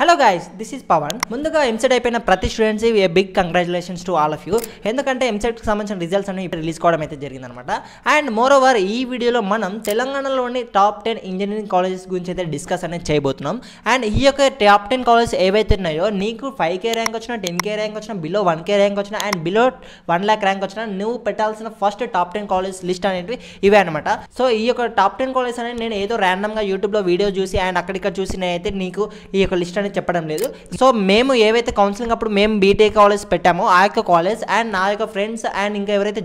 Hello guys, this is Pavan. ముందుగా EAMCET అయిపోయిన ప్రతి students a big congratulations to all of you. ఎందుకంటే ఎంసెట్కి సంబంధించిన రిజల్ట్స్ అనేవి ఇప్పుడు రిలీజ్ కావడం అయితే జరిగిందనమాట. అండ్ మోర్ ఓవర్ ఈ వీడియోలో మనం తెలంగాణలోని టాప్ 10 ఇంజనీరింగ్ కాలేజెస్ గురించి అయితే డిస్కస్ అనేది చేయబోతున్నాం. అండ్ ఈ యొక్క టాప్ 10 కాలేజెస్ ఏవైతే ఉన్నాయో నీకు 5K ర్యాంక్ వచ్చినా, 10K ర్యాంక్ వచ్చినా, బిలో 1K ర్యాంక్ వచ్చినా అండ్ బిలో 1 lakh ర్యాంక్ వచ్చినా నువ్వు పెట్టాల్సిన ఫస్ట్ టాప్ 10 కాలేజ్ లిస్ట్ అనేవి ఇవే అనమాట. సో ఈ యొక్క టాప్ 10 కాలేజ్ అనేది నేను ఏదో ర్యాండమ్గా యూట్యూబ్లో వీడియో చూసి అండ్ అక్కడిక్కడ చూసి నేనైతే నీకు ఈ యొక్క లిస్ట్ అనేది చెప్పడం లేదు. సో మేము ఏవైతే కౌన్సిలింగ్ అప్పుడు మేము బీటెక్ కాలేజ్ పెట్టామో ఆ యొక్క కాలేజ్ అండ్ నా యొక్క ఫ్రెండ్స్ అండ్ ఇంకా ఎవరైతే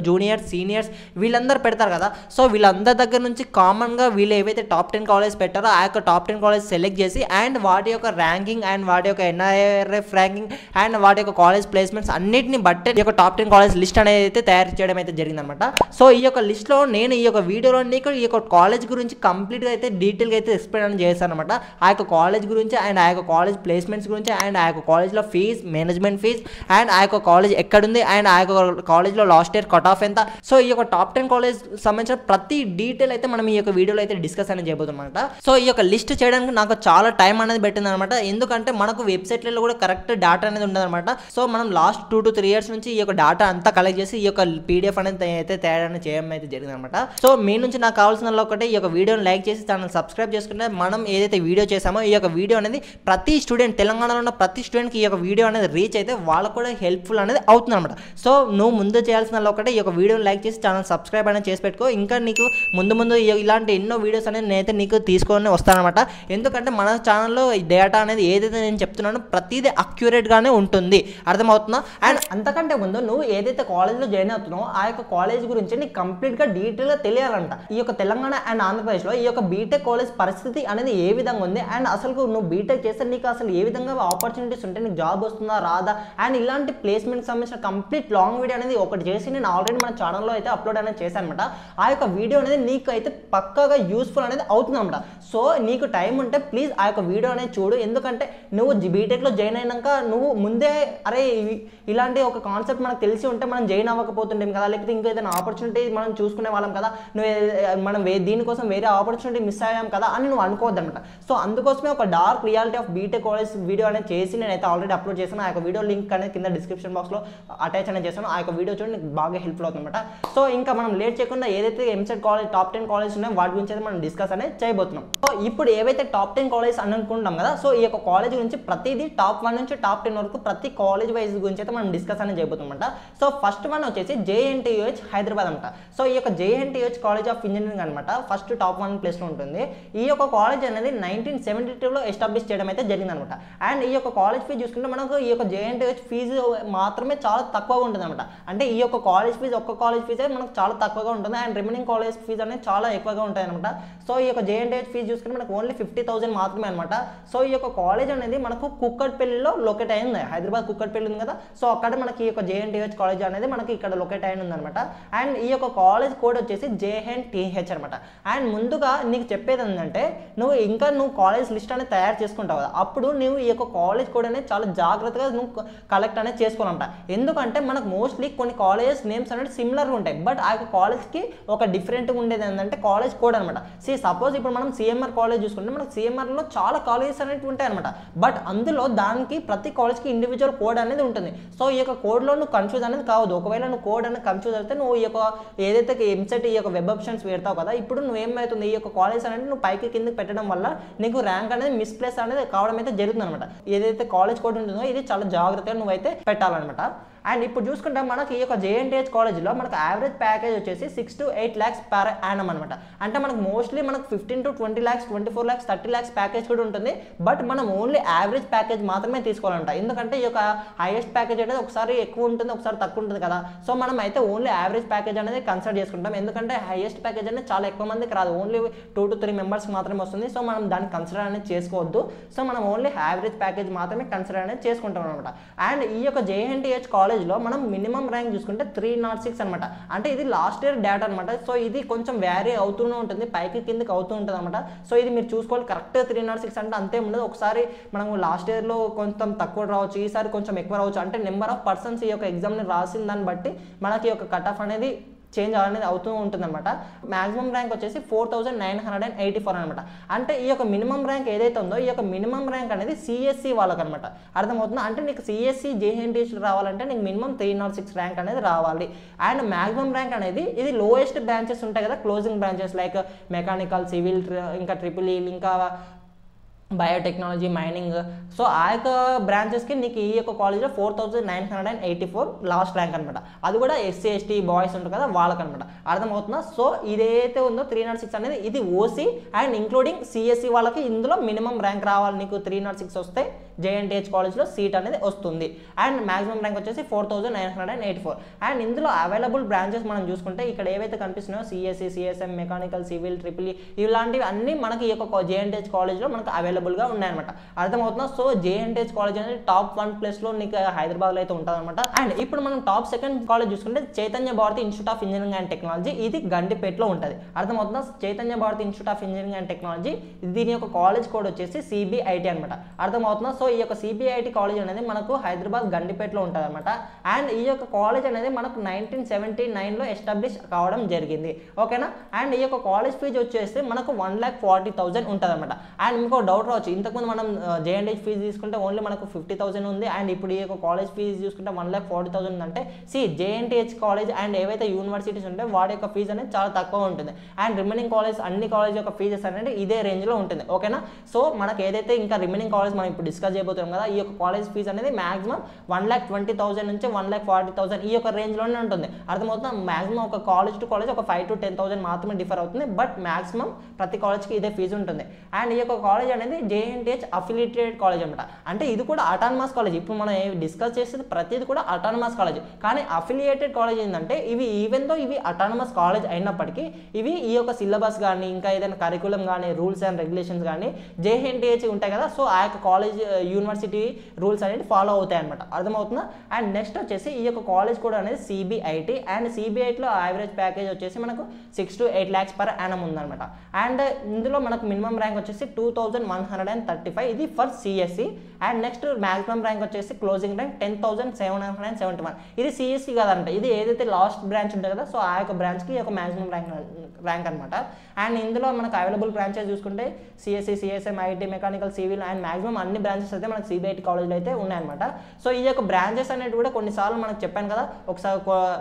జూనియర్స్ సీనియర్స్ వీళ్ళందరూ పెడతారు కదా, సో వీళ్ళందరి దగ్గర నుంచి కామన్గా వీళ్ళు ఏవైతే టాప్ 10 కాలేజ్ పెట్టారో ఆ యొక్క టాప్ 10 కాలేజ్ సెలెక్ట్ చేసి అండ్ వాటి యొక్క ర్యాంకింగ్ అండ్ వాటి యొక్క NIRF ర్యాంకింగ్ అండ్ వాటి యొక్క కాలేజ్ ప్లేస్మెంట్స్ అన్నిటిని బట్టి ఈ యొక్క టాప్ 10 కాలేజ్ లిస్ట్ అనేది అయితే తయారు చేయడం అయితే జరిగిందనమాట. సో ఈ యొక్క లిస్ట్లో నేను ఈ యొక్క వీడియోలో నీకు ఈ యొక్క కాలేజ్ గురించి కంప్లీట్గా అయితే డీటెయిల్గా అయితే ఎక్స్ప్లెయిన్ చేస్తాను అనమాట. ఆ యొక్క కాలేజ్ గురించి అండ్ ఆ యొక్క కాలేజ్ ప్లేస్మెంట్స్ గురించి అండ్ ఆ యొక్క కాలేజ్లో ఫీజ్, మేనేజ్మెంట్ ఫీజ్ అండ్ ఆ యొక్క కాలేజ్ ఎక్కడుంది అండ్ ఆ యొక్క కాలేజ్లో లాస్ట్ ఇయర్ కట్ ఆఫ్ ఎంత. సో ఈ యొక్క టాప్ 10 కాలేజ్ సంబంధించిన ప్రతి డీటెయిల్ అయితే మనం ఈ యొక్క వీడియోలో అయితే డిస్కస్ అనేది చేయబోతున్నాం అనమాట. సో ఈ యొక్క లిస్ట్ చేయడానికి నాకు చాలా టైం అనేది పెట్టింది అనమాట. ఎందుకంటే మనకు వెబ్సైట్లలో కూడా కరెక్ట్ డేటా అనేది ఉండదన్నమాట. సో మనం లాస్ట్ 2 to 3 years నుంచి ఈ యొక్క డేటా అంతా కలెక్ట్ చేసి ఈ యొక్క PDF అనేది అయితే తయారు చేయడం అయితే జరిగింది అనమాట. సో మీ నుంచి నాకు కావాల్సిన ఒకటి ఈ యొక్క వీడియోని లైక్ చేసి ఛానల్ సబ్స్క్రైబ్ చేసుకుంటే మనం ఏదైతే వీడియో చేసామో ఈ యొక్క వీడియో అనేది ప్రతి స్టూడెంట్, తెలంగాణలో ఉన్న ప్రతి స్టూడెంట్కి ఈ యొక్క వీడియో అనేది రీచ్ అయితే వాళ్ళకు కూడా హెల్ప్ఫుల్ అనేది అవుతుంది అనమాట. సో నువ్వు ముందు చేయాల్సిన ఒకటే ఈ యొక్క వీడియోని లైక్ చేసి ఛానల్ సబ్స్క్రైబ్ అనేది చేసి పెట్టుకో. ఇంకా నీకు ముందు ఇలాంటి ఎన్నో వీడియోస్ అనేది నేనైతే నీకు తీసుకొని వస్తానమాట. ఎందుకంటే మన ఛానల్లో డేటా అనేది ఏదైతే నేను చెప్తున్నానో ప్రతిదీ అక్యురేట్గానే ఉంటుంది, అర్థమవుతుందా? అండ్ అంతకంటే ముందు నువ్వు ఏదైతే కాలేజ్లో జాయిన్ అవుతున్నావో ఆ యొక్క కాలేజ్ గురించి నీకు కంప్లీట్గా డీటెయిల్గా తెలియాలంట. ఈ యొక్క తెలంగాణ అండ్ ఆంధ్రప్రదేశ్లో ఈ యొక్క బీటెక్ కాలేజ్ పరిస్థితి అనేది ఏ విధంగా ఉంది అండ్ అసలు నువ్వు బీటెక్ చేస్తే నీకు అసలు ఏ విధంగా ఆపర్చునిటీస్ ఉంటే నీకు జాబ్ వస్తుందా రాదా అండ్ ఇలాంటి ప్లేస్మెంట్కి సంబంధించిన కంప్లీట్ లాంగ్ వీడియో అనేది ఒకటి చేసి నేను ఆల్రెడీ మన ఛానల్లో అయితే అప్లోడ్ అనేది చేశాను అనమాట. ఆ యొక్క వీడియో అనేది నీకు అయితే పక్కాగా యూస్ఫుల్ అనేది అవుతుంది అనమాట. సో నీకు టైం ఉంటే ప్లీజ్ ఆ యొక్క వీడియో అనేది చూడు. ఎందుకంటే నువ్వు బీటెక్లో జాయిన్ అయినాక నువ్వు ముందే అరే ఇలాంటి ఒక కాన్సెప్ట్ మనకు తెలిసి ఉంటే మనం జాయిన్ అవ్వకపోతుంటాం కదా, లేకపోతే ఇంకా ఏదైనా ఆపర్చునిటీ మనం చూసుకునే వాళ్ళం కదా, మనం దీనికోసం వేరే ఆపర్చునిటీ మిస్ అయ్యాం కదా అని నువ్వు అనుకోవద్దు అనమాట. సో అందుకోసమే ఒక dark reality of BTech college video అనేది చేసి నేనైతే ఆల్రెడీ అప్లోడ్ చేశాను. ఆ యొక్క వీడియో లింక్ అనేది కింద డిస్క్రిప్షన్ బాక్స్లో అటాచ్ అనేది చేశాను. ఆ యొక్క వీడియో చూడండి, నీకు బాగా హెల్ప్ఫుల్ అవుతుంది అనమాట. సో ఇంకా మనం లేట్ చేయకుండా ఏదైతే ఎంసెట్ కాలేజ్ టాప్ 10 కాలేజ్ ఉన్నాయో వాటి గురించి అయితే మనం డిస్కస్ అనేది చేయబోతున్నాం. సో ఇప్పుడు ఏవైతే టాప్ 10 కాలేజ్ అని అనుకుంటాం కదా, సో ఈ యొక్క కాలేజ్ గురించి ప్రతిదీ టాప్ 1 నుంచి టాప్ 10 వరకు ప్రతి కాలేజ్ వైజ్ గురించి అయితే మనం డిస్కస్ అనేది చేయబోతున్నాం అనమాట. సో ఫస్ట్ వన్ వచ్చేసి JNTUH హైదరాబాద్ అనమాట. సో ఈ యొక్క JNTUH కాలేజ్ ఆఫ్ ఇంజనీరింగ్ అనమాట ఫస్ట్ టాప్ 1 ప్లేస్లో ఉంటుంది. ఈ యొక్క కాలేజ్ అనేది 1972లో ఎస్టాబ్లిష్ చేయడం అయితే జరిగిందనమాట. అండ్ ఈ యొక్క కాలేజ్ ఫీజు చూసుకుంటే మనకు ఈ యొక్క JNTUH ఫీజు మాత్రమే చాలా తక్కువగా ఉంటుంది అనమాట. అంటే ఈ యొక్క కాలేజ్ ఫీజు ఒక్క కాలేజ్ ఫీజే మనకు చాలా తక్కువగా ఉంటుంది అండ్ రిమైనింగ్ కాలేజ్ ఫీజు అనేది చాలా ఎక్కువగా ఉంటాయి అనమాట. సో ఈ యొక్క JNTUH ఫీజు చూసుకుంటే మనకు ఓన్లీ 50,000 మాత్రమే అనమాట. సో ఈ యొక్క కాలేజ్ అనేది మనకు కుక్కట్పల్లిలో లొకేట్ అయింది, హైదరాబాద్ కుక్కట్పల్లి ఉంది కదా, సో అక్కడ మనకి ఈ యొక్క JNTUH కాలేజ్ అనేది మనకి ఇక్కడ లొకేట్ అయి ఉంది అనమాట. అండ్ ఈ యొక్క కాలేజ్ కోడ్ వచ్చేసి JNTH అనమాట. అండ్ ముందుగా నీకు చెప్పేది ఏంటంటే నువ్వు కాలేజ్ లిస్ట్ అనేది తయారు చేసుకుంటావు కదా, అప్పుడు నువ్వు ఈ యొక్క కాలేజ్ కోడ్ అనేది చాలా జాగ్రత్తగా నువ్వు కలెక్ట్ అనేది చేసుకోవాలంట. ఎందుకంటే మనకు మోస్ట్లీ కొన్ని కాలేజెస్ నేమ్స్ అనేది సిమిలర్గా ఉంటాయి, బట్ ఆ యొక్క కాలేజ్కి ఒక డిఫరెంట్గా ఉండేది ఏంటంటే కాలేజ్ కోడ్ అనమాట. సపోజ్ ఇప్పుడు మనం CMR కాలేజ్ చూసుకుంటే మనకు CMRలో చాలా కాలేజెస్ అనేవి ఉంటాయి అనమాట, బట్ అందులో దానికి ప్రతి కాలేజ్కి ఇండివిజువల్ కోడ్ అనేది ఉంటుంది. సో ఈ యొక్క కోడ్లో నువ్వు కన్ఫ్యూజ్ అనేది కావద్దు. ఒకవేళ నువ్వు కోడ్ అనేది కన్ఫ్యూజ్ అయితే నువ్వు ఈ యొక్క ఏదైతే ఎంసెట్ ఈ యొక్క వెబ్ ఆప్షన్స్ పెడతావు కదా, ఇప్పుడు నువ్వేమవుతుంది ఈ యొక్క కాలేజ్ అనేది నువ్వు పైకి కిందకి పెట్టడం వల్ల నీకు ర్యాంక్ అనేది మిస్ప్లేస్ అనేది కావడం అయితే జరుగుతుంది అనమాట. ఏదైతే కాలేజ్ కోడ్ ఉంటుందో ఇది చాలా జాగ్రత్తగా నువ్వైతే పెట్టాలన్నమాట. అండ్ ఇప్పుడు చూసుకుంటే మనకి ఈ యొక్క JNTH కాలేజ్లో మనకు యావరేజ్ ప్యాకేజ్ వచ్చేసి 6 to 8 lakhs per annum అనమాట. అంటే మనకు మోస్ట్లీ మనకు 15 to 20 lakhs, 24 lakhs, 30 lakhs package కూడా ఉంటుంది, బట్ మనం ఓన్లీ యావరేజ్ ప్యాకేజ్ మాత్రమే తీసుకోవాలంట. ఎందుకంటే ఈ యొక్క హైయెస్ట్ ప్యాకేజ్ అనేది ఒకసారి ఎక్కువ ఉంటుంది, ఒకసారి తక్కువ ఉంటుంది కదా, సో మనం అయితే ఓన్లీ యావరేజ్ ప్యాకేజ్ అనేది కన్సిడర్ చేసుకుంటాం. ఎందుకంటే హైయెస్ట్ ప్యాకేజ్ అనేది చాలా ఎక్కువ మందికి రాదు, ఓన్లీ 2 to 3 మెంబర్స్కి మాత్రమే వస్తుంది. సో మనం దాన్ని కన్సిడర్ అనేది చేసుకోవద్దు. సో మనం ఓన్లీ యావరేజ్ ప్యాకేజ్ మాత్రమే కన్సిడర్ అనేది చేసుకుంటాం అనమాట. అండ్ ఈ యొక్క JNTH కాలేజ్లో మనం మినిమం ర్యాంక్ చూసుకుంటే 306 అనమాట. అంటే ఇది లాస్ట్ ఇయర్ డేటా అనమాట. సో ఇది కొంచెం వ్యారీ అవుతూనే ఉంటుంది, పైకి కిందకి అవుతూ ఉంటుంది అనమాట. సో ఇది మీరు చూసుకోవాలి, కరెక్ట్గా 306 అంటే అంతే ఉండదు. ఒకసారి మనం లాస్ట్ ఇయర్లో కొంచెం తక్కువ రావచ్చు, ఈసారి కొంచెం ఎక్కువ రావచ్చు. అంటే నెంబర్ ఆఫ్ పర్సన్స్ ఈ యొక్క ఎగ్జామ్ని రాసిన దాన్ని బట్టి మనకి ఒక కట్ ఆఫ్ అనేది చేంజ్ అనేది అవుతూ ఉంటుంది అనమాట. మాక్సిమం ర్యాంక్ వచ్చేసి 4984 అనమాట. అంటే ఈ యొక్క మినిమం ర్యాంక్ ఏదైతే ఉందో ఈ యొక్క మినిమం ర్యాంక్ అనేది సిఎస్సి వాళ్ళకి అనమాట. అర్థమవుతుందా? అంటే నీకు సిఎస్సి జేఎన్టీహెచ్ రావాలంటే నీకు మినిమం 306 ర్యాంక్ అనేది రావాలి. అండ్ మాక్సిమం ర్యాంక్ అనేది ఇది లోయెస్ట్ బ్రాంచెస్ ఉంటాయి కదా, closing branches like mechanical, civil, ఇంకా ట్రిపుల్ ఈ, ఇంకా బయోటెక్నాలజీ, మైనింగ్. సో ఆ యొక్క బ్రాంచెస్కి నీకు ఈ యొక్క కాలేజ్లో 4984 లాస్ట్ ర్యాంక్ అనమాట. అది కూడా ఎస్సీ ఎస్టీ బాయ్స్ ఉంటారు కదా వాళ్ళకనమాట. అర్థమవుతుందా? సో ఇదైతే ఉందో 306 అనేది ఇది ఓసీ అండ్ ఇంక్లూడింగ్ సిఎస్సి వాళ్ళకి ఇందులో మినిమం ర్యాంక్ రావాలి. నీకు 306 వస్తే జేఎన్టీహెచ్ కాలేజ్లో సీట్ అనేది వస్తుంది. అండ్ మాక్సిమం ర్యాంక్ వచ్చేసి 4984. అండ్ ఇందులో అవైలబుల్ బ్రాంచెస్ మనం చూసుకుంటే ఇక్కడ ఏవైతే కనిపిస్తున్నాయో CSE, CSM, mechanical, civil, triple E ఇలాంటివి అన్నీ మనకి ఈ యొక్క జేఎన్టీహెచ్ కాలేజ్లో మనకు అవైలబుల్గా ఉన్నాయన్నమాట. అర్థమవుతుందా? సో జేఎన్టీహెచ్ కాలేజ్ అనేది టాప్ 1 ప్లేస్లో నీకు హైదరాబాద్లో అయితే ఉంటుంది అనమాట. అండ్ ఇప్పుడు మనం టాప్ 2nd కాలేజ్ చూసుకుంటే Chaitanya Bharathi institute of engineering and technology. ఇది గండిపేటలో ఉంటుంది. అర్థమవుతుందా? Chaitanya Bharathi institute of engineering and technology, దీని యొక్క కాలేజ్ కోడ్ వచ్చేసి సిబిఐటి అనమాట. అర్థమవుతుందా? సో ఈ యొక్క సిబిఐటి కాలేజ్ అనేది మనకు హైదరాబాద్ గండిపేటలో ఉంటుంది అనమాట. అండ్ ఈ యొక్క కాలేజ్ అనేది మనకు 1979లో ఎస్టాబ్లిష్ కావడం జరిగింది. ఓకేనా? అండ్ ఈ యొక్క కాలేజ్ ఫీజు వచ్చేసి మనకు 1,40,000 ఉంటుంది అనమాట. అండ్ మీకు డౌట్ రావచ్చు, ఇంతకుముందు మనం జేఎన్టీహెచ్ ఫీజు తీసుకుంటే ఓన్లీ మనకు 50,000 ఉంది, అండ్ ఇప్పుడు ఈ యొక్క కాలేజ్ ఫీజు చూసుకుంటే 1,40,000 ఉందంటే జేఎన్టీహెచ్ కాలేజ్ అండ్ ఏవైతే యూనివర్సిటీస్ ఉంటాయో వాటి యొక్క ఫీజు అనేది చాలా తక్కువ ఉంటుంది. అండ్ రిమైనింగ్ కాలేజ్ అన్ని కాలేజ్ యొక్క ఫీజెస్ అనేది ఇదే రేంజ్లో ఉంటుంది. ఓకేనా? సో మనకు ఏదైతే ఇంకా రిమైనింగ్ కాలేజ్ మనం ఇప్పుడు డిస్కస్ చేయబోతున్నాం కదా, ఈ యొక్క కాలేజ్ ఫీజు అనేది మాక్సిమం 1,20,000 నుంచి 1,40,000 ఈ యొక్క రేంజ్లోనే ఉంటుంది. అర్థమవుతుంది? మాక్సిమం ఒక కాలేజ్ టు కాలేజ్ ఒక 5,000 to 10,000 మాత్రమే డిఫర్ అవుతుంది. బట్ మాక్సిమం ప్రతి కాలేజ్కి ఇదే ఫీజు ఉంటుంది. అండ్ ఈ యొక్క కాలేజ్ అనేది జేఎన్టీహెచ్ అఫిలియేటెడ్ కాలేజ్ అనమాట. అంటే ఇది కూడా అటానమస్ కాలేజ్. ఇప్పుడు మనం డిస్కస్ చేసేది ప్రతిది కూడా అటానమస్ కాలేజ్. కానీ అఫిలియేటెడ్ కాలేజ్ ఏంటంటే ఇవి ఈవెన్ దో ఇవి అటానమస్ కాలేజ్ అయినప్పటికీ ఇవి ఈ యొక్క సిలబస్ కానీ ఇంకా ఏదైనా కరికులం కానీ రూల్స్ అండ్ రెగ్యులేషన్స్ కానీ జేఎన్టీహెచ్ ఉంటాయి కదా, సో ఆ యొక్క కాలేజ్ యూనివర్సిటీ రూల్స్ అనేది ఫాలో అవుతాయి అనమాట. అర్థమవుతుందా? అండ్ నెక్స్ట్ వచ్చేసి ఈ యొక్క కాలేజ్ కూడా అనేది సిబిఐటి. అండ్ సిబిఐటిలో యావరేజ్ ప్యాకేజ్ వచ్చేసి మనకు 6 to 8 lakhs per annum ఉందన్నమాట. అండ్ ఇందులో మనకు మినిమం ర్యాంక్ వచ్చేసి 2,135, ఇది for CSE. And next maximum rank వచ్చేసి క్లోజింగ్ ర్యాంక్ 10,771, ఇది సిఎస్సి కాదంట, ఇది ఏదైతే లాస్ట్ బ్రాంచ్ ఉంటుంది కదా, సో ఆ యొక్క బ్రాంచ్కి ఈ యొక్క మ్యాక్సిమం ర్యాంక్ అనమాట. అండ్ ఇందులో మనకు అవైలబుల్ బ్రాంచెస్ చూసుకుంటే CSE, CSM, IT, mechanical, civil and maximum అన్ని బ్రాంచెస్ అయితే మనకు సిబిఐటి కాలేజ్లో అయితే ఉన్నాయన్నమాట. సో ఈ యొక్క బ్రాంచెస్ అనేవి కూడా కొన్నిసార్లు మనకు చెప్పాను కదా, ఒకసారి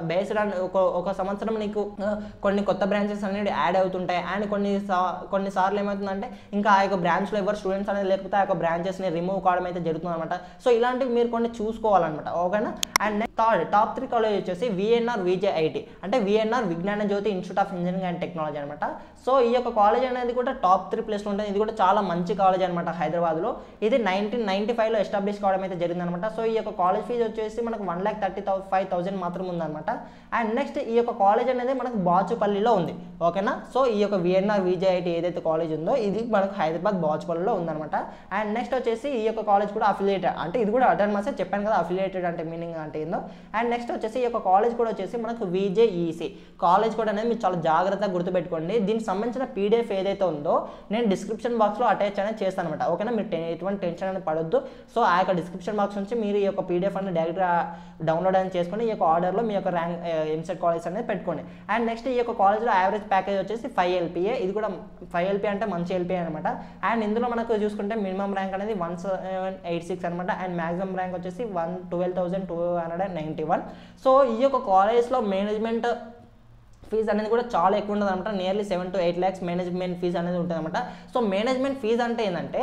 బేస్డ్ అండ్ ఒక సంవత్సరం నీకు కొన్ని కొత్త బ్రాంచెస్ అనేవి యాడ్ అవుతుంటాయి. అండ్ కొన్నిసార్లు ఏమవుతుందంటే ఇంకా ఆ యొక్క బ్రాంచ్లో ఎవరు స్టూడెంట్స్ అనేది లేకపోతే ఆ యొక్క బ్రాంచెస్ని రిమూవ్ కావడం అయితే జరుగుతుంది అనమాట. సో ఇలాంటివి మీరు కొన్ని చూసుకోవాలన్నమాట. ఓకేనా? అండ్ నెక్స్ట్ టాప్ 3 కాలేజ్ వచ్చేసి విఎన్ఆర్ విజేఐటి, అంటే VNR Vignana Jyothi institute of engineering and technology అనమాట. సో ఈ యొక్క కాలేజ్ అనేది కూడా టాప్ 3 ప్లేస్లో ఉంటుంది. ఇది కూడా చాలా మంచి కాలేజ్ అనమాట హైదరాబాద్లో. ఇది 1995లో ఎస్టాబ్లిష్ కావడం అయితే జరిగిందనమాట. సో ఈ యొక్క కాలేజ్ ఫీజు వచ్చేసి మనకు 1,35,000 మాత్రం ఉందన్నమాట. అండ్ నెక్స్ట్ ఈ యొక్క కాలేజ్ అనేది మనకు బాచుపల్లిలో ఉంది. ఓకేనా? సో ఈ యొక్క విఎన్ఆర్ విజేఐటి ఏదైతే కాలేజ్ ఉందో ఇది మనకు హైదరాబాద్ బాచుపల్లిలో ఉందన్నమాట. అండ్ నెక్స్ట్ వచ్చేసి ఈ యొక్క కాలేజ్ కూడా అఫిలియేటెడ్, అంటే ఇది కూడా అటానమస్ చెప్పాను కదా, అఫిలియేటెడ్ అంటే మీనింగ్ అంటే ఏందో. అండ్ నెక్స్ట్ వచ్చేసి ఈ యొక్క కాలేజ్ కూడా వచ్చేసి మనకు విజేఈసి కాలేజ్ కూడా అనేది మీరు చాలా జాగ్రత్తగా గుర్తుపెట్టుకోండి. దీనికి సంబంధించిన పీడిఎఫ్ ఏదైతే ఉందో నేను డిస్క్రిప్షన్ బాక్స్లో అటాచ్ అనేది చేస్తాను అనమాట. ఓకేనా? మీరు ఎటువంటి టెన్షన్ అనేది పడొద్దు. సో ఆ యొక్క డిస్క్రిప్షన్ బాక్స్ నుంచి మీరు ఈ యొక్క పీడిఎఫ్ అనేది డైరెక్ట్గా డౌన్లోడ్ అనేది చేసుకొని ఈ యొక్క ఆర్డర్లో మీ యొక్క ర్యాంక్ ఎంసెట్ కాలేజ్ అనేది పెట్టుకోండి. అండ్ నెక్స్ట్ ఈ యొక్క కాలేజ్లో యావరేజ్ ప్యాకేజ్ వచ్చేసి 5 LPA, ఇది కూడా 5 LPA అంటే మంచి LPA అనమాట. అండ్ ఇందులో మనకు చూసుకుంటే మినిమం ర్యాంక్ అనేది 1786 అనమాట. అండ్ మ్యాక్సిమం ర్యాంక్ వచ్చేసి 12,291. సో ఈ యొక్క కాలేజ్లో మేనేజ్మెంట్ ఫీజు అనేది కూడా చాలా ఎక్కువ ఉంటుంది అనమాట. Nearly 7 to 8 lakhs management fee అనేది ఉంటుంది అనమాట. సో మేనేజ్మెంట్ ఫీజు అంటే ఏంటంటే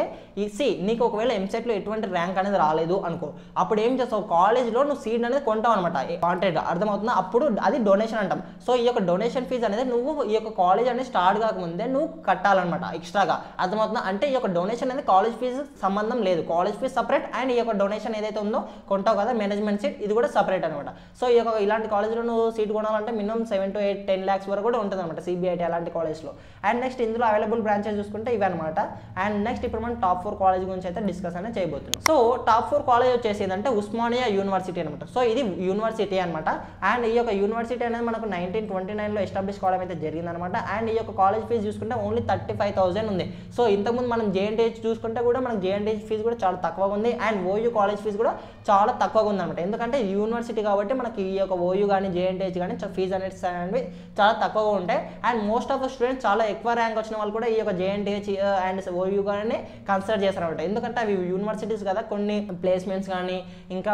నీకు ఒకవేళ ఎంసెట్లో ఎటువంటి ర్యాంక్ అనేది రాలేదు అనుకో, అప్పుడు ఏం చేస్తావు, కాలేజ్లో నువ్వు సీట్ అనేది కొంటావు అనమాట వాంటెడ్గా. అర్థమవుతుందా? అప్పుడు అది డొనేషన్ అంటాం. సో ఈ యొక్క డొనేషన్ ఫీజు అనేది నువ్వు ఈ యొక్క కాలేజ్ అనేది స్టార్ట్ కాకముందే నువ్వు కట్టాలన్నమాట ఎక్స్ట్రాగా. అర్థమవుతుందా? అంటే ఈ యొక్క డొనేషన్ అనేది కాలేజ్ ఫీజు సంబంధం లేదు, కాలేజ్ ఫీజు సపరేట్ అండ్ ఈ యొక్క డొనేషన్ ఏదైతే ఉందో కొంటావు కదా మేనేజ్మెంట్ సీట్, ఇది కూడా సపరేట్ అనమాట. సో ఈ యొక్క ఇలాంటి కాలేజ్లో నువ్వు సీట్ కొనాలంటే మినిమం 7 to 10 lakhs వరకు కూడా ఉంటుంది అనమాట సిబిఐటి అలాంటి కాలేజ్లో. అండ్ నెక్స్ట్ ఇందులో అవైలబుల్ బ్రాంచెస్ చూసుకుంటే ఇవి అనమాట. అండ్ నెక్స్ట్ ఇప్పుడు మనం టాప్ 4 కాలేజ్ గురించి అయితే డిస్కస్ అనేది చేయబోతున్నాం. సో టాప్ 4 కాలేజ్ వచ్చేసి ఏంటంటే ఉస్మానియా యూనివర్సిటీ అనమాట. సో ఇది యూనివర్సిటీ అనమాట. అండ్ ఈ యొక్క యూనివర్సిటీ అనేది మనకు 1929లో ఎస్టాబ్లిష్ కావడం అయితే జరిగిందనమాట. అండ్ ఈ యొక్క కాలేజ్ ఫీజు చూసుకుంటే ఓన్లీ 35,000 ఉంది. సో ఇంతకుముందు మనం జేఎన్టీహెచ్ చూసుకుంటే కూడా మనకు జేఎన్టీహెచ్ ఫీజు కూడా చాలా తక్కువగా ఉంది. అండ్ ఓయూ కాలేజ్ ఫీజు కూడా చాలా తక్కువగా ఉందన్నమాట. ఎందుకంటే యూనివర్సిటీ కాబట్టి మనకి ఈ యొక్క ఓయూ కానీ జేఎన్టీహెచ్ కానీ ఫీజు అనేది చాలా తక్కువగా ఉంటాయి. And most of the students చాలా ఎక్కువ ర్యాంక్ వచ్చిన వాళ్ళు కూడా ఈ యొక్క JNTH అండ్ OU గానే కన్సిడర్ చేస్తారనమాట. ఎందుకంటే అవి యూనివర్సిటీస్ కదా, కొన్ని ప్లేస్మెంట్స్ కానీ ఇంకా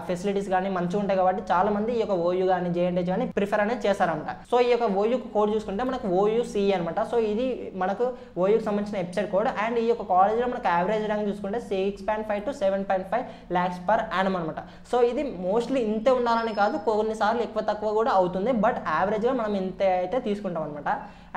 ఫెసిలిటీస్ కానీ మంచిగా ఉంటాయి కాబట్టి చాలా మంది ఈ యొక్క OU కానీ JNTH కానీ ప్రిఫర్ అనేది చేస్తారనమాట. సో ఈ యొక్క OU కోడ్ చూసుకుంటే మనకు OUCE అనమాట. సో ఇది మనకు OUకి సంబంధించిన వెబ్సైట్ కోడ్. అండ్ ఈ యొక్క కాలేజ్లో మనకు యావరేజ్ ర్యాంక్ చూసుకుంటే 6.5 to 7.5 lakhs per annum అనమాట. సో ఇది మోస్ట్లీ ఇంతే ఉండాలని కాదు, కొన్నిసార్లు ఎక్కువ తక్కువ కూడా అవుతుంది, బట్ యావరేజ్గా మనం ఇంతే అయితే తీసుకుంటాం అనమాట.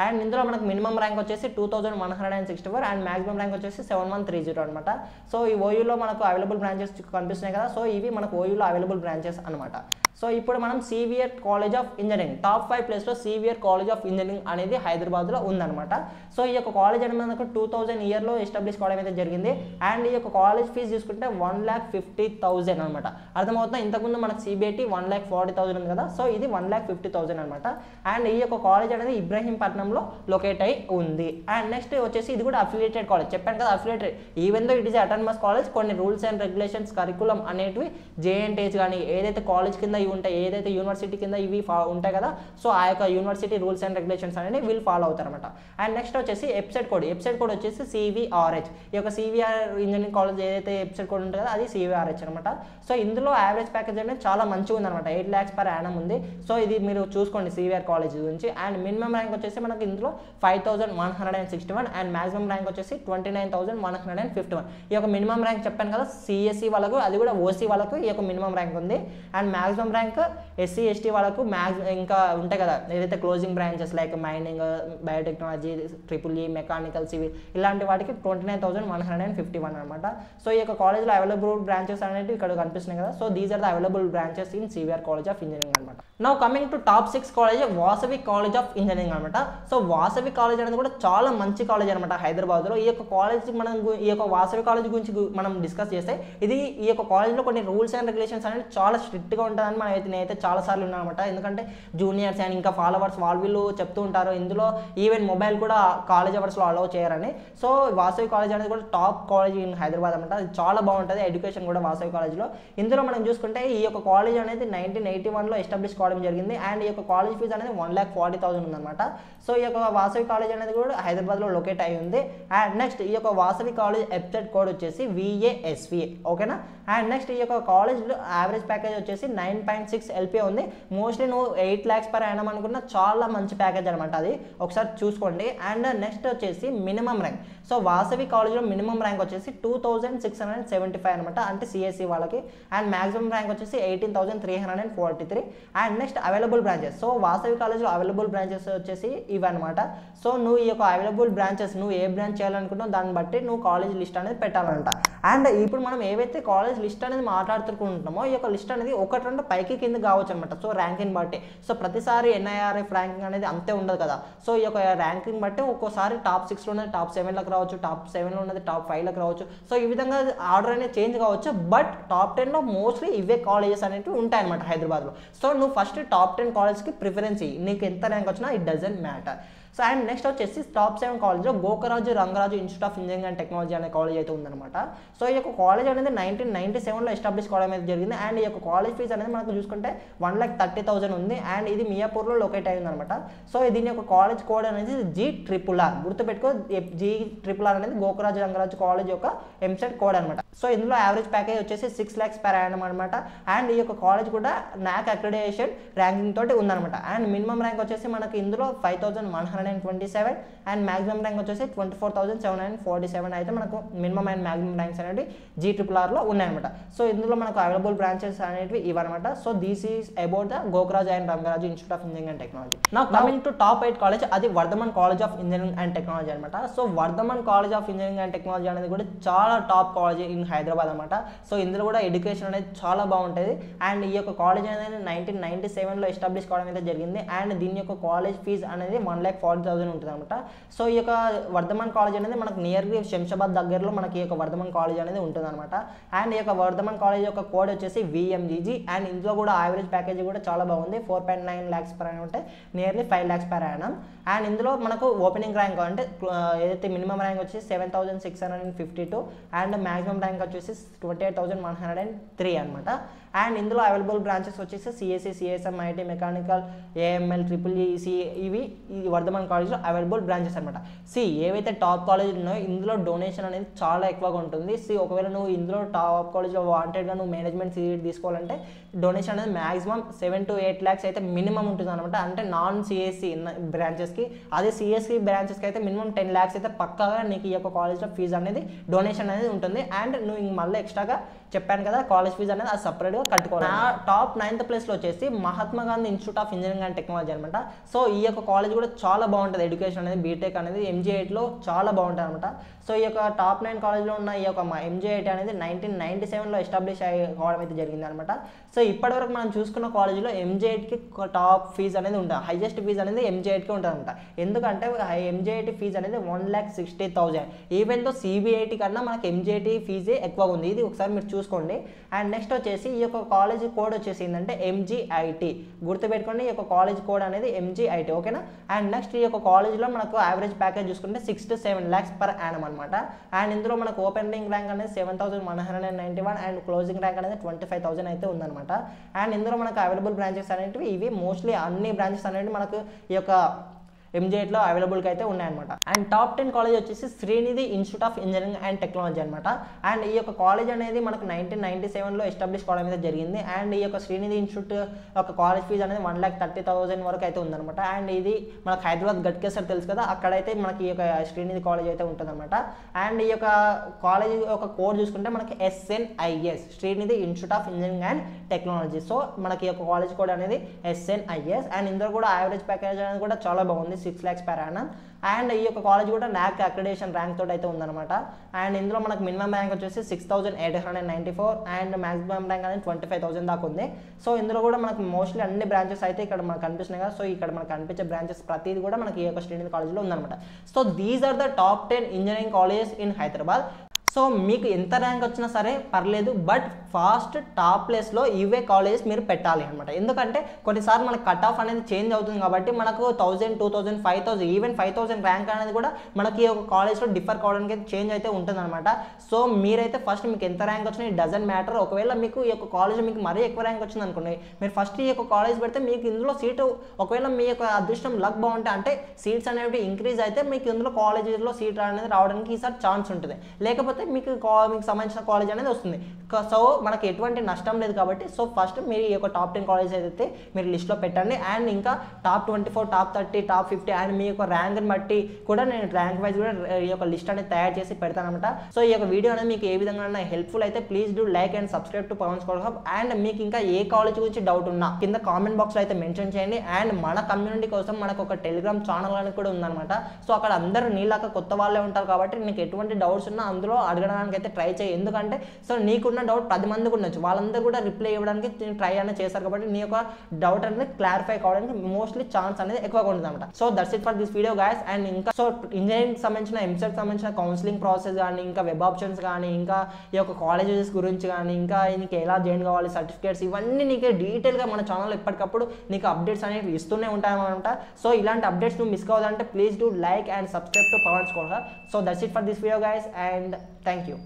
అండ్ ఇందులో మనకు మినిమం ర్యాంక్ వచ్చేసి 2164 అండ్ మాక్సిమం ర్యాంక్ వచ్చేసి 7130 అనమాట. సో ఈ OUలో మనకు అవైలబుల్ బ్రాంచెస్ కనిపిస్తున్నాయి కదా, సో ఇవి మనకు OUలో అవైలబుల్ బ్రాంచెస్ అనమాట. సో ఇప్పుడు మనం CVR college of engineering top 5 ప్లేస్లో CVR కాలేజ్ ఆఫ్ ఇంజనీరింగ్ అనేది హైదరాబాద్లో ఉందన్నమాట. సో ఈ యొక్క కాలేజ్ అనేది మనకు 2000 ఇయర్లో ఎస్టాబ్లిష్ కావడం అయితే జరిగింది. అండ్ ఈ యొక్క కాలేజ్ ఫీజు చూసుకుంటే 1,50,000 అనమాట. అర్థమవుతుందా? ఇంతకుముందు మనకు CBIT 1,40,000 ఉంది కదా, సో ఇది 1,50,000 అనమాట. అండ్ ఈ యొక్క కాలేజ్ అనేది ఇబ్రహీంపట్నంలో లొకేట్ అయి ఉంది. అండ్ నెక్స్ట్ వచ్చేసి ఇది కూడా అఫిలియేటెడ్ కాలేజ్, చెప్పాను కదా affiliated. Even though it is autonomous college, కొన్ని రూల్స్ అండ్ రెగ్యులేషన్స్ కరికులం అనేటివి JNTH కానీ ఏదైతే కాలేజ్ కింద ఇవి ఉంటాయి, ఏదైతే యూనివర్సిటీ కింద ఇవి ఉంటాయి కదా, సో ఆ యొక్క యూనివర్సిటీ రూల్స్ అండ్ రెగ్యులేషన్స్ అనేది వీళ్ళు ఫాలో అవుతారన్నమాట. అండ్ నెక్స్ట్ వచ్చేసి వెబ్సైట్ కోడ్ వచ్చేసి CVRH. ఈ యొక్క CVR ఇంజనీరింగ్ కాలేజ్ ఏదైతే వెబ్సైట్ కోడ్ ఉంటుంది కదా, అది CVRH అనమాట. సో ఇందులో యావరేజ్ ప్యాకేజ్ అనేది చాలా మంచిగా ఉందన్నమాట, 8 lakhs per annum ఉంది. సో ఇది మీరు చూసుకోండి CVR కాలేజ్ గురించి. అండ్ మినిమం ర్యాంక్ వచ్చేసి మనకి ఇందులో 5,161 అండ్ మాక్సిమం ర్యాంక్ వచ్చేసి 29,151. ఈ యొక్క మినిమం ర్యాంక్ చెప్పాను కదా, CSE వాళ్ళకు, అది కూడా OC వాళ్ళకు ఈ యొక్క మినిమం ర్యాంక్ ఉంది. And maximum rank SC ST వాళ్ళకు ఇంకా ఉంటాయి కదా, ఏదైతే closing branches like mining, biotechnology, EEE, mechanical, civil ఇలాంటి వాటికి 29,151 అనమాట. సో ఈ యొక్క కాలేజ్లో అవైలబుల్ బ్రాంచెస్ అనేవి ఇక్కడ కనిపిస్తున్నాయి కదా, so these are the available branches in CVR college of engineering అనమాట. Now coming to top 6 college, Vasavi college of engineering అనమాట. సో వాసవి కాలేజ్ అనేది కూడా చాలా మంచి కాలేజ్ అనమాట హైదరాబాద్లో. ఈ యొక్క కాలేజ్ మనం ఈ యొక్క వాసవి కాలేజ్ గురించి మనం డిస్కస్ చేస్తే, ఇది ఈ యొక్క కాలేజ్లో కొన్ని రూల్స్ అండ్ రెగ్యులేషన్స్ అనేది చాలా స్ట్రిక్ట్గా ఉంటుందని నేనైతే చాలాసార్లు ఉన్నాను అనమాట. ఎందుకంటే జూనియర్స్ అండ్ ఇంకా ఫాలోవర్స్ వీళ్ళు చెప్తూ ఉంటారు, ఇందులో ఈవెన్ మొబైల్ కూడా కాలేజ్ అవర్స్లో అలౌ చేయరని. సో వాసవి కాలేజ్ అనేది కూడా టాప్ కాలేజ్ ఇన్ హైదరాబాద్ అనమాట. అది చాలా బాగుంటుంది, ఎడ్యుకేషన్ కూడా వాసవి కాలేజ్లో. ఇందులో మనం చూసుకుంటే ఈ యొక్క కాలేజ్ అనేది 1981లో ఎస్టాబ్లిష్ కావడం జరిగింది. అండ్ ఈ యొక్క కాలేజ్ ఫీజు అనేది 1,40,000 ఉందన్నమాట. సో ఈ యొక్క వాసవి కాలేజ్ అనేది కూడా హైదరాబాద్లో లొకేట్ అయి ఉంది. అండ్ నెక్స్ట్ ఈ యొక్క వాసవి కాలేజ్ వెబ్సైట్ కోడ్ వచ్చేసి VASVA, ఓకేనా. అండ్ నెక్స్ట్ ఈ యొక్క కాలేజ్లో యావరేజ్ ప్యాకేజ్ వచ్చేసి 9.6 LPA ఉంది. మోస్ట్లీ నువ్వు 8 lakhs per annum అనుకున్న చాలా మంచి ప్యాకేజ్ అనమాట, అది ఒకసారి చూసుకోండి. అండ్ నెక్స్ట్ వచ్చేసి మినిమం ర్యాంక్. సో వాసవి కాలేజ్లో మినిమం ర్యాంక్ వచ్చేసి 2,675 అనమాట, అంటే CSE వాళ్ళకి. అండ్ మాక్సిమం ర్యాంక్ వచ్చేసి 18,343. And next available branches. So Vasavi కాలేజ్లో అవైలబుల్ బ్రాంచెస్ వచ్చేసి ఇవి అనమాట. సో నువ్వు ఈ యొక్క అవైలబుల్ బ్రాంచెస్ నువ్వు ఏ బ్రాంచ్ చేయాలనుకుంటున్నావు దాన్ని బట్టి నువ్వు కాలేజ్ లిస్ట్ అనేది పెట్టాలంట. అండ్ ఇప్పుడు మనం ఏవైతే కాలేజ్ లిస్ట్ అనేది మాట్లాడుకుంటున్నామో ఈ యొక్క లిస్ట్ అనేది 1-2 పైకి కింద కావచ్చు అనమాట. సో ర్యాంకింగ్ బట్టి, సో ప్రతిసారి NIRF ర్యాంకింగ్ అనేది అంతే ఉండదు కదా. సో ఈ యొక్క ర్యాంకింగ్ బట్టి ఒక్కోసారి టాప్ 6లో ఉన్నది టాప్ 7లోకి రావచ్చు, టాప్ 7లో ఉన్నది టాప్ 5లోకి రావచ్చు. సో ఈ విధంగా ఆర్డర్ అనేది చేంజ్ కావచ్చు, బట్ టాప్ 10లో మోస్ట్లీ ఇవే కాలేజెస్ అనేవి ఉంటాయి అనమాట హైదరాబాద్లో. సో నువ్వు ఫస్ట్ టాప్ 10 కాలేజ్కి ప్రిఫరెన్స్ ఇవ్వు, నీకు ఎంత ర్యాంక్ వచ్చినా it doesn't matter. So and next వచ్చేసి టాప్ 7 కాలేజ్లో Gokaraju Rangaraju institute of engineering and technology అనే కాలేజ్ అయితే ఉందన్నమాట. సో ఈ యొక్క కాలేజ్ అనేది 1997లో ఎస్టాబ్లిష్ కావడం అయితే జరిగింది. అండ్ ఈ యొక్క కాలేజ్ ఫీజు అనేది మనకు చూసుకుంటే 1,30,000 ఉంది. అండ్ ఇది మియాపూర్లో లొకేట్ అయింది అనమాట. సో దీని యొక్క కాలేజ్ కోడ్ అనేది GRRR, గుర్తుపెట్టుకో, GRRR అనేది గోకరాజు రంగరాజు కాలేజ్ యొక్క ఎంసెట్ కోడ్ అనమాట. సో ఇందులో యావరేజ్ ప్యాకేజ్ వచ్చేసి 6 lakhs per annum అనమాట. అండ్ ఈ యొక్క కాలేజ్ కూడా NAC అక్రిడిటేషన్ ర్యాంకింగ్ తోటి ఉందన్నమాట. అండ్ మినిమం ర్యాంక్ వచ్చేసి మనకి ఇందులో 5,127 అండ్ మాక్సిమం ర్యాంక్ వచ్చేసి 24,747 అయితే మనకు మినిమం అండ్ మాక్సిమం ర్యాంక్స్ అనేవి GRRRలో ఉన్నాయన్నమాట. సో ఇందులో మనకు అవైలబుల్ బ్రాంచెస్ అనేవి ఇవన్నమాట. So this is about the Gokaraju and Rangaraju institute of engineering and technology. Now coming to top 8 college, అది Vardhaman college of engineering and technology అనమాట. So Vardhaman college of engineering and technology అనేది కూడా చాలా టాప్ కాలేజ్ ఇన్ హైదరాబాద్ అనమాట. So ఇందులో కూడా education అనేది చాలా బాగుంటుంది. అండ్ ఈ యొక్క కాలేజ్ అనేది 1997లో ఎస్టాబ్లిష్ కావడం అయితే జరిగింది. అండ్ దీని యొక్క కాలేజ్ ఫీజు అనేది 1,40,000 40,000 ఉంటుంది అనమాట. సో ఈ యొక్క వర్ధమాన్ కాలేజ్ అనేది మనకు నియర్లీ శంషాబాద్ దగ్గరలో మనకి ఈ యొక్క వర్ధమాన్ కాలేజ్ అనేది ఉంటుంది అనమాట. అండ్ ఈ యొక్క వర్ధమాన్ కాలేజ్ యొక్క కోడ్ వచ్చేసి VMGG. అండ్ ఇందులో కూడా యావరేజ్ ప్యాకేజ్ కూడా చాలా బాగుంది. 4.9 lakhs per annum అంటే nearly 5 lakhs per annum. And ఇందులో మనకు ఓపెనింగ్ ర్యాంక్ అంటే ఏదైతే మినిమం ర్యాంక్ వచ్చేసి 7,652 అండ్ మ్యాక్సిమం ర్యాంక్ వచ్చేసి 28,103 అనమాట. అండ్ ఇందులో అవైలబుల్ బ్రాంచెస్ వచ్చేసి CSE, CSM, IT, mechanical, AML, EEE, ఇవి ఈ వర్ధమాన్ కాలేజ్లో అవైలబుల్ బ్రాంచెస్ అనమాట. ఏవైతే టాప్ కాలేజ్ ఉన్నాయో ఇందులో డొనేషన్ అనేది చాలా ఎక్కువగా ఉంటుంది. ఒకవేళ నువ్వు ఇందులో టాప్ కాలేజ్లో వాంటెడ్గా నువ్వు మేనేజ్మెంట్ సీట్ తీసుకోవాలంటే డొనేషన్ అనేది మాక్సిమం 7 to 8 lakhs అయితే మినిమం ఉంటుంది అనమాట. అంటే నాన్ CSE బ్రాంచెస్కి. అదే CSE బ్రాంచెస్కి అయితే మినిమం 10 lakhs అయితే పక్కాగా నీకు ఈ యొక్క కాలేజ్లో ఫీజు అనేది డొనేషన్ అనేది ఉంటుంది. అండ్ నువ్వు మళ్ళీ ఎక్స్ట్రాగా చెప్పాను కదా కాలేజ్ ఫీజు అనేది అది సపరేట్గా కట్టుకోవాలి. టాప్ 9th ప్లేస్లో వచ్చేసి Mahatma Gandhi institute of engineering and technology అనమాట. సో ఈ యొక్క కాలేజ్ కూడా చాలా బాగుంటుంది. ఎడ్యుకేషన్ అనేది బీటెక్ అనేది MG8లో చాలా బాగుంటుంది అనమాట. సో ఈ యొక్క టాప్ 9 కాలేజ్లో ఉన్న ఈ యొక్క MG8 అనేది 1997లో ఎస్టాబ్లిష్ కావడం అయితే జరిగింది అనమాట. సో ఇప్పటివరకు మనం చూసుకున్న కాలేజీలో MG8కి టాప్ ఫీజు అనేది ఉంటుంది. హైయెస్ట్ ఫీజు అనేది MG8కి ఉంటుంది అనమాట. ఎందుకంటే MG8 ఫీజు అనేది 1,60,000. ఈవెన్ తో CBIT కన్నా మనకి MG8 ఫీజే ఎక్కువగా ఉంది. ఇది ఒకసారి మీరు చూసుకోండి. అండ్ నెక్స్ట్ వచ్చేసి ఈ యొక్క కాలేజ్ కోడ్ వచ్చేసి ఏంటంటే MGIT. గుర్తుపెట్టుకోండి, ఈ యొక్క కాలేజ్ కోడ్ అనేది MGIT. ఓకేనా. అండ్ నెక్స్ట్ ఈ యొక్క కాలేజ్లో మనకు యావరేజ్ ప్యాకేజ్ చూసుకుంటే 6 to 7 lakhs per annum అనమాట. అండ్ ఇందులో మనకు ఓపెనింగ్ ర్యాంక్ అనేది 7,191 అండ్ క్లోజింగ్ ర్యాంక్ అనేది 25,000 అయితే ఉందన్నమాట. అండ్ ఇందులో మనకు అవైలబుల్ బ్రాంచెస్ అనేవి ఇవి మోస్ట్లీ అన్ని బ్రాంచెస్ అనేవి మనకు ఈ యొక్క MG8లో అవైలబుల్గా అయితే ఉన్నాయన్నమాట. అండ్ టాప్ 10 కాలేజ్ వచ్చేసి Srinidhi institute of engineering and technology అనమాట. అండ్ ఈ యొక్క కాలేజ్ అనేది మనకు 1997లో ఎస్టాబ్లిష్ కావడం అయితే జరిగింది. అండ్ ఈ యొక్క శ్రీనిధి ఇన్స్టిట్యూట్ యొక్క కాలేజ్ ఫీజు అనేది 1,30,000 వరకు అయితే ఉందన్నమాట. అండ్ ఇది మనకు హైదరాబాద్ గట్కేసర్ తెలుసు కదా, అక్కడైతే మనకి ఈ యొక్క శ్రీనిధి కాలేజ్ అయితే ఉంటుందన్నమాట. అండ్ ఈ యొక్క కాలేజ్ యొక్క కోడ్ చూసుకుంటే మనకి SNIS, Srinidhi institute of engineering and technology. So మనకి ఈ యొక్క కాలేజ్ కోడ్ అనేది SNIS. అండ్ ఇందులో కూడా యావరేజ్ ప్యాకేజ్ అనేది కూడా చాలా బాగుంది, 6 lakhs per annum. అండ్ ఈ యొక్క కాలేజ్ కూడా NAC అక్రిడేషన్ ర్యాంక్ తోటి అయితే ఉందన్నమాట. అండ్ ఇందులో మనకు మినిమం ర్యాంక్ వచ్చేసి 6,894 అండ్ మాక్సిమం ర్యాంక్ అనేది 25,000 దాకా ఉంది. సో ఇందులో కూడా మనకు మోస్ట్లీ అన్ని బ్రాంచెస్ అయితే ఇక్కడ మనకు కనిపిస్తున్నాయి కదా. సో ఇక్కడ మనకు కనిపించే బ్రాంచెస్ ప్రతిదీ కూడా మనకి ఈ యొక్క శ్రీనిధి కాలేజ్లో ఉందన్నమాట. So these are the top 10 engineering colleges in Hyderabad. So మీకు ఎంత ర్యాంక్ వచ్చినా సరే పర్లేదు, బట్ ఫాస్ట్ టాప్ ప్లేస్లో ఇవే కాలేజెస్ మీరు పెట్టాలి అనమాట. ఎందుకంటే కొన్నిసార్లు మనకు కట్ ఆఫ్ అనేది చేంజ్ అవుతుంది కాబట్టి మనకు 1,000, 2,000, 5,000 ఈవెన్ 5,000 ర్యాంక్ అనేది కూడా మనకి ఒక కాలేజ్లో డిఫర్ కావడానికి చేంజ్ అయితే ఉంటుందన్నమాట. సో మీరైతే ఫస్ట్ మీకు ఎంత ర్యాంక్ వచ్చినా ఇట్ డజంట్ మ్యాటర్. ఒకవేళ మీకు ఈ యొక్క కాలేజ్లో మీకు మరీ ఎక్కువ ర్యాంక్ వచ్చింది అనుకోండి, మీరు ఫస్ట్ ఈ యొక్క కాలేజ్ పెడితే మీకు ఇందులో సీటు ఒకవేళ మీ యొక్క అదృష్టం లక్ బాగుంటే అంటే సీట్స్ అనేవి ఇంక్రీజ్ అయితే మీకు ఇందులో కాలేజీలో సీట్ అనేది రావడానికి ఈసారి ఛాన్స్ ఉంటుంది. లేకపోతే మీకు సంబంధించిన కాలేజ్ అనేది వస్తుంది. సో మనకి ఎటువంటి నష్టం లేదు కాబట్టి సో ఫస్ట్ మీరు ఈ యొక్క టాప్ 10 కాలేజ్ అయితే మీరు లిస్ట్లో పెట్టండి. అండ్ ఇంకా టాప్ 24, టాప్ 30, టాప్ 50 అండ్ మీ యొక్క ర్యాంక్ని బట్టి కూడా నేను ర్యాంక్ వైజ్ కూడా ఈ యొక్క లిస్ట్ అనేది తయారు చేసి పెడతాను అనమాట. సో ఈ యొక్క వీడియో అనేది మీకు ఏ విధంగా హెల్ప్ఫుల్ అయితే please do like and subscribe to Pavan scholar hub. And మీకు ఇంకా ఏ కాలేజ్ గురించి డౌట్ ఉన్నా కింద కామెంట్ బాక్స్లో అయితే మెన్షన్ చేయండి. అండ్ మన కమ్యూనిటీ కోసం మనకు ఒక టెలిగ్రామ్ ఛానల్ అనేది కూడా ఉందన్నమాట. సో అక్కడ అందరూ నీలాగా కొత్త వాళ్ళే ఉంటారు కాబట్టి నీకు ఎటువంటి డౌట్స్ ఉన్నా అందులో అడగడానికి అయితే ట్రై చేయి. ఎందుకంటే సో నీకున్న డౌట్ 10 మందికి ఉండొచ్చు, వాళ్ళందరూ కూడా రిప్లై ఇవ్వడానికి ట్రై అనేది చేస్తారు కాబట్టి నీ యొక్క డౌట్ అనేది క్లారిఫై కావడానికి మోస్ట్లీ ఛాన్స్ అనేది ఎక్కువగా ఉంటుంది అనమాట. So that's it for this video guys. And ఇంకా సో ఇంజనీరింగ్ సంబంధించిన ఎంసెట్ సంబంధించిన కౌన్సిలింగ్ ప్రాసెస్ కానీ ఇంకా వెబ్ ఆప్షన్స్ కానీ ఇంకా ఈ యొక్క కాలేజెస్ గురించి కానీ ఇంకా నీకు ఎలా జాయిన్ కావాలి, సర్టిఫికేట్స్, ఇవన్నీ నీకు డీటెయిల్గా మన ఛానల్ ఎప్పటికప్పుడు నీకు అప్డేట్స్ అనేవి ఇస్తూనే ఉంటాయన్నమాట. సో ఇలాంటి అప్డేట్స్ నువ్వు మిస్ కావాలంటే please do like and subscribe to Pavan scholar. So that's it for this video guys and thank you.